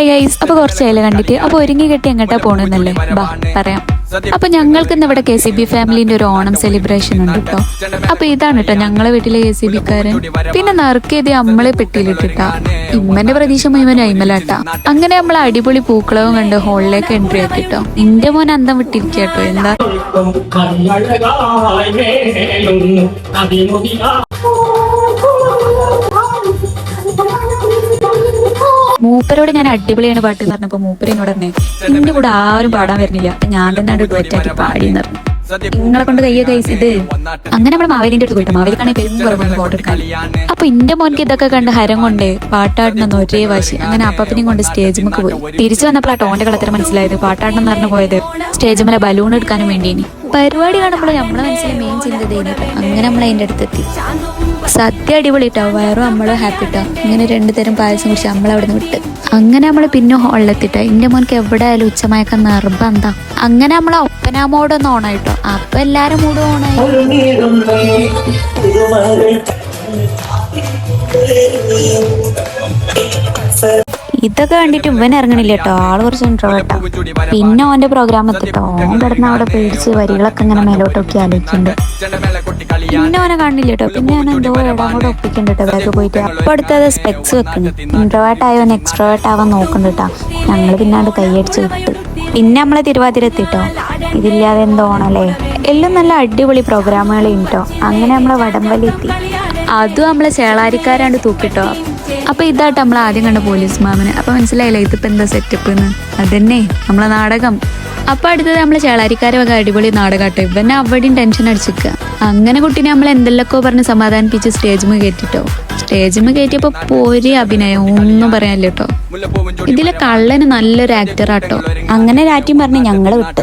Hi guys, അപ്പൊ കുറച്ചായില്ല കണ്ടിട്ട്. അപ്പൊ ഒരുങ്ങി കെട്ടി എങ്ങോട്ടാ പോണെന്നല്ലേ, ബാ പറയാം. അപ്പൊ ഞങ്ങൾക്ക് ഇന്ന് ഇവിടെ KCB ഫാമിലിന്റെ ഒരു ഓണം സെലിബ്രേഷൻ ഉണ്ട് കേട്ടോ. അപ്പൊ ഇതാണ് കേട്ടോ ഞങ്ങളെ വീട്ടിലെ KCB-ക്കാരൻ. പിന്നെ നറുക്കിയത് നമ്മളെ പെട്ടിയിലിട്ടിട്ടാ. ഇമ്മന്റെ പ്രതീക്ഷ മുഴുവൻ അയിമലാട്ടാ. അങ്ങനെ നമ്മൾ അടിപൊളി പൂക്കളവും കണ്ട് ഹോളിലേക്ക് എൻട്രി ആക്കിട്ടോ. എന്റെ മോൻ അന്തം വിട്ടിരിക്കട്ടോ. എന്താ മൂപ്പരോട് ഞാൻ അടിപൊളിയാണ് പാട്ട് എന്ന് പറഞ്ഞപ്പോ മൂപ്പരിനോട് തന്നെ എന്റെ കൂടെ ആരും പാടാൻ വരുന്നില്ല, ഞാൻ തന്നെ അത് ഡുവറ്റാക്കി പാടിയെന്ന് പറഞ്ഞു. നിങ്ങളെ കൊണ്ട് കയ്യ കൈസ് ഇത്. അങ്ങനെ നമ്മുടെ മാവേലിന്റെ അടുത്ത് പോയിട്ട് മാവേലിക്കാണെങ്കിൽ പെരും കുറവൊന്ന് ഫോട്ടോ എടുക്കാൻ. അപ്പൊ എന്റെ മോൻക്ക് ഇതൊക്കെ കണ്ട് ഹരം കൊണ്ട് പാട്ടാടണമെന്ന് ഒരേ വാശി. അങ്ങനെ അപ്പത്തിനെയും കൊണ്ട് സ്റ്റേജിലേക്ക് പോയി. തിരിച്ചു വന്നപ്പോൾ ആ ടോന്റെ കളത്തിൽ മനസ്സിലായത് പാട്ടാടണം എന്ന് പറഞ്ഞു പോയത് സ്റ്റേജ് മേലെ ബലൂൺ എടുക്കാനും വേണ്ടിയിനി. പരിപാടി കാണുമ്പോൾ നമ്മളെ മനസ്സിലെ മെയിൻ ചിന്ത ചെയ്യുന്നത്. അങ്ങനെ നമ്മൾ അതിന്റെ അടുത്തെത്തി. സദ്യ അടിപൊളി ഇട്ടോ, വയറും നമ്മള് ഹാപ്പി ഇട്ടോ. ഇങ്ങനെ 2 തരം പായസം കുടിച്ച് നമ്മളവിടെ നിന്ന് വിട്ട്. അങ്ങനെ നമ്മള് പിന്നെ ഹോളിലെത്തിട്ടോ. എന്റെ മോൻക്ക് എവിടെ ആയാലും ഉച്ചമയക്കം നിർബന്ധം. അങ്ങനെ നമ്മളെ ഒപ്പന മോഡൊന്ന് ഓണായിട്ടോ. അപ്പൊ എല്ലാരും മൂട് ഓണായി. ഇതൊക്കെ കണ്ടിട്ട് ഇവൻ ഇറങ്ങണില്ല കേട്ടോ. ആള് കുറച്ച് ഇൻട്രോവേർട്ടാ. പിന്നെ ഓന്റെ പ്രോഗ്രാം എത്തിട്ടോ. ഓൻ കിടന്ന് അവിടെ പേടിച്ച് വരികളൊക്കെ ഇങ്ങനെ മേലോട്ടൊക്കെ ആലോചിക്കുന്നുണ്ട്. പിന്നെ ഓനെ കാണില്ല കേട്ടോ. പിന്നെ ഞാൻ എന്തോ ഇടം കൂടെ ഒപ്പിക്കുന്നുണ്ട് കേട്ടോ ബാഗ് പോയിട്ട്. അപ്പൊ അടുത്തത് സ്പെക്സ് വെക്കുന്നു. ഇൻട്രോവേർട്ട് ആയോ എക്സ്ട്രോവേർട്ട് ആവാൻ നോക്കുന്നുണ്ട് കേട്ടോ. ഞങ്ങള് പിന്നെ അത് കൈയടിച്ച് വിട്ടു. പിന്നെ നമ്മളെ തിരുവാതിര എത്തിട്ടോ. ഇതില്ലാതെ എന്തോണല്ലേ. എല്ലാം നല്ല അടിപൊളി പ്രോഗ്രാമുകൾ ഉണ്ടോ. അങ്ങനെ നമ്മളെ വടംവലി എത്തി. അതും നമ്മളെ ചേളാരിക്കാരാണ്ട് തൂക്കിട്ടോ. അപ്പൊ ഇതായിട്ട് നമ്മൾ ആദ്യം കണ്ട പോലീസ് മാമന്. അപ്പൊ മനസ്സിലായില്ലേ ഇതിപ്പോ എന്താ സെറ്റപ്പ് എന്ന്. അതന്നെ നമ്മളെ നാടകം. അപ്പൊ അടുത്തത് നമ്മളെ ചേളാരിക്കാരെ വക അടിപൊളി നാടകാട്ടോ. ഇവന്നെ അവിടെയും ടെൻഷൻ അടിച്ചിക്കുക. അങ്ങനെ കുട്ടീനെ നമ്മൾ എന്തെല്ലൊക്കെ പറഞ്ഞ് സമാധാനിപ്പിച്ച് സ്റ്റേജിമ കയറ്റിട്ടോ. സ്റ്റേജിമ കയറ്റിയപ്പോ പോരി അഭിനയം ഒന്നും പറയാനില്ല കേട്ടോ. ഇതിലെ കള്ളന് നല്ലൊരു ആക്ടറാട്ടോ. അങ്ങനെ രാറ്റിയും പറഞ്ഞ് ഞങ്ങള് വിട്ടു.